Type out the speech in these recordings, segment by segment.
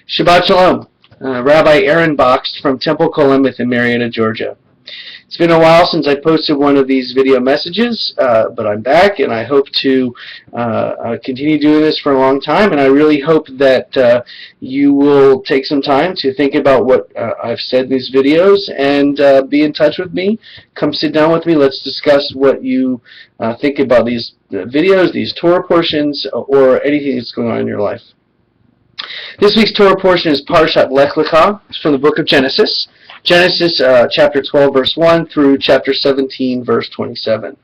Shabbat Shalom, Rabbi Aaron Boxt from Temple Kolemeth in Marietta, Georgia. It's been a while since I posted one of these video messages, but I'm back, and I hope to continue doing this for a long time, and I really hope that you will take some time to think about what I've said in these videos and be in touch with me. Come sit down with me. Let's discuss what you think about these videos, these Torah portions, or anything that's going on in your life. This week's Torah portion is Parashat Lech Lecha. It's from the book of Genesis. Genesis chapter 12, verse 1 through chapter 17, verse 27.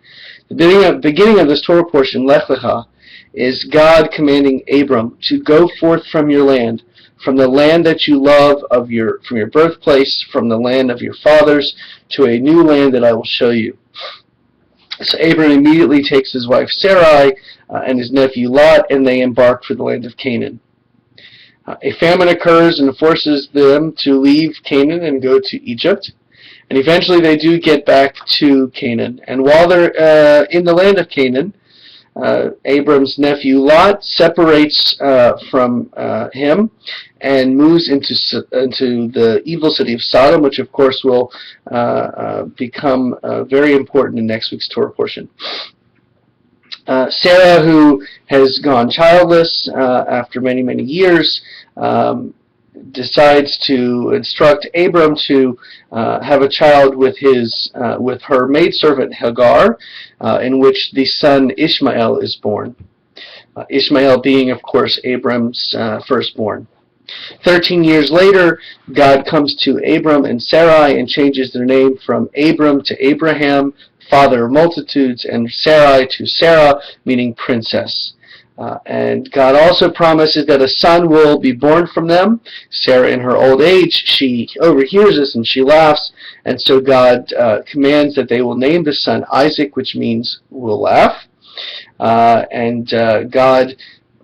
The beginning of this Torah portion, Lech Lecha, is God commanding Abram to go forth from your land, from the land that you love, from your birthplace, from the land of your fathers, to a new land that I will show you. So Abram immediately takes his wife Sarai and his nephew Lot, and they embark for the land of Canaan. A famine occurs and forces them to leave Canaan and go to Egypt. And eventually they do get back to Canaan. And while they're in the land of Canaan, Abram's nephew Lot separates from him and moves into the evil city of Sodom, which of course will become very important in next week's Torah portion. Sarah, who has gone childless after many, many years, decides to instruct Abram to have a child with her maidservant Hagar, in which the son Ishmael is born. Ishmael being, of course, Abram's firstborn. 13 years later, God comes to Abram and Sarai and changes their name from Abram to Abraham, father of multitudes, and Sarai to Sarah, meaning princess. And God also promises that a son will be born from them. Sarah, in her old age, she overhears this and she laughs, and so God commands that they will name the son Isaac, which means will laugh. God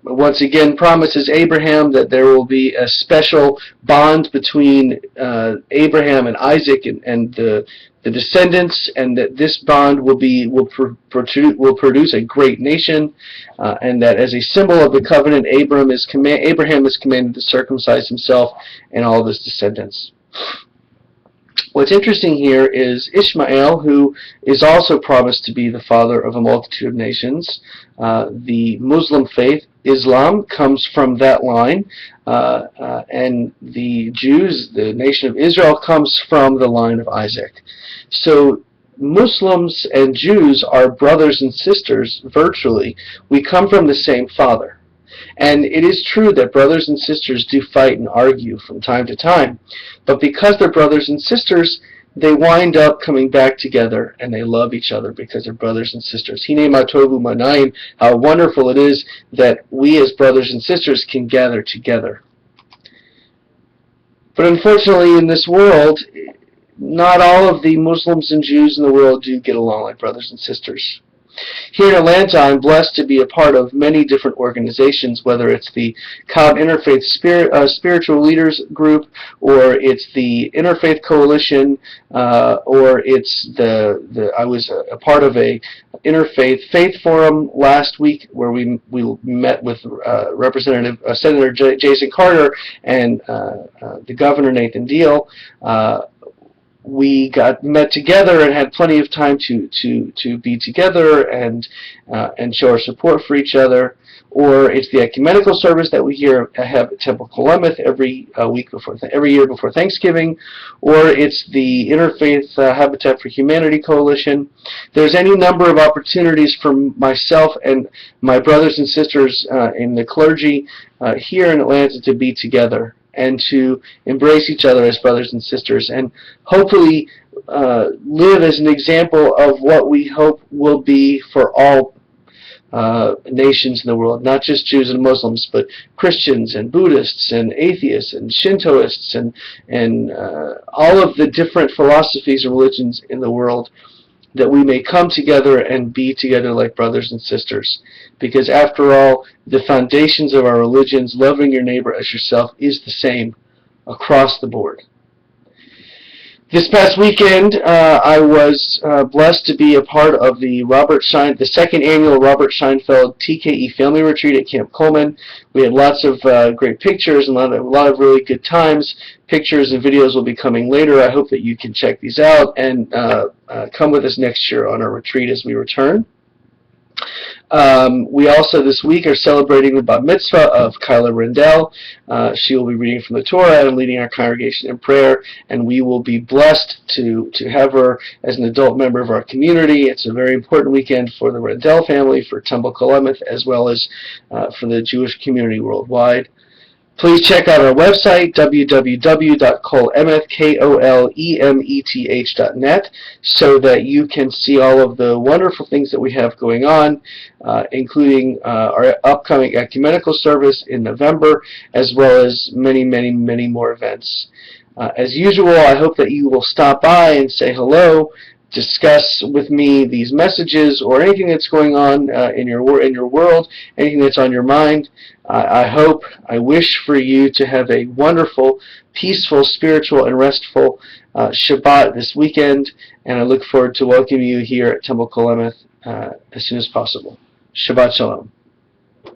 once again promises Abraham that there will be a special bond between Abraham and Isaac and the descendants, and that this bond will produce a great nation, and that as a symbol of the covenant, Abraham is commanded to circumcise himself and all of his descendants. What's interesting here is Ishmael, who is also promised to be the father of a multitude of nations. The Muslim faith, Islam, comes from that line, and the Jews, the nation of Israel, comes from the line of Isaac. So Muslims and Jews are brothers and sisters virtually. We come from the same father. And it is true that brothers and sisters do fight and argue from time to time, but because they're brothers and sisters, they wind up coming back together, and they love each other because they're brothers and sisters. Hine ma tovu manayim, how wonderful it is that we as brothers and sisters can gather together. But unfortunately in this world, not all of the Muslims and Jews in the world do get along like brothers and sisters. Here in Atlanta, I'm blessed to be a part of many different organizations, whether it's the Cobb Interfaith Spiritual Leaders Group, or it's the Interfaith Coalition, or it's I was a part of a Interfaith Faith Forum last week, where we met with Senator Jason Carter and the Governor Nathan Deal. We met together and had plenty of time to be together and show our support for each other. Or it's the ecumenical service that we have at Temple Kolemeth every year before Thanksgiving. Or it's the Interfaith Habitat for Humanity Coalition. There's any number of opportunities for myself and my brothers and sisters in the clergy here in Atlanta to be together and to embrace each other as brothers and sisters, and hopefully live as an example of what we hope will be for all nations in the world, not just Jews and Muslims, but Christians and Buddhists and atheists and Shintoists and all of the different philosophies and religions in the world, that we may come together and be together like brothers and sisters. Because after all, the foundations of our religions, loving your neighbor as yourself, is the same across the board. This past weekend, I was blessed to be a part of the second annual Robert Scheinfeld TKE Family Retreat at Camp Coleman. We had lots of great pictures and a lot of really good times. Pictures and videos will be coming later. I hope that you can check these out and come with us next year on our retreat as we return. We also this week are celebrating the Bat Mitzvah of Kyla Rendell. She will be reading from the Torah and leading our congregation in prayer, and we will be blessed to have her as an adult member of our community. It's a very important weekend for the Rendell family, for Temple Kolemeth, as well as for the Jewish community worldwide. Please check out our website, www.kolemeth.net, so that you can see all of the wonderful things that we have going on, including our upcoming ecumenical service in November, as well as many, many, many more events. As usual, I hope that you will stop by and say hello, discuss with me these messages or anything that's going on in your world, anything that's on your mind. I wish for you to have a wonderful, peaceful, spiritual, and restful Shabbat this weekend, and I look forward to welcoming you here at Temple Kolemeth as soon as possible. Shabbat Shalom.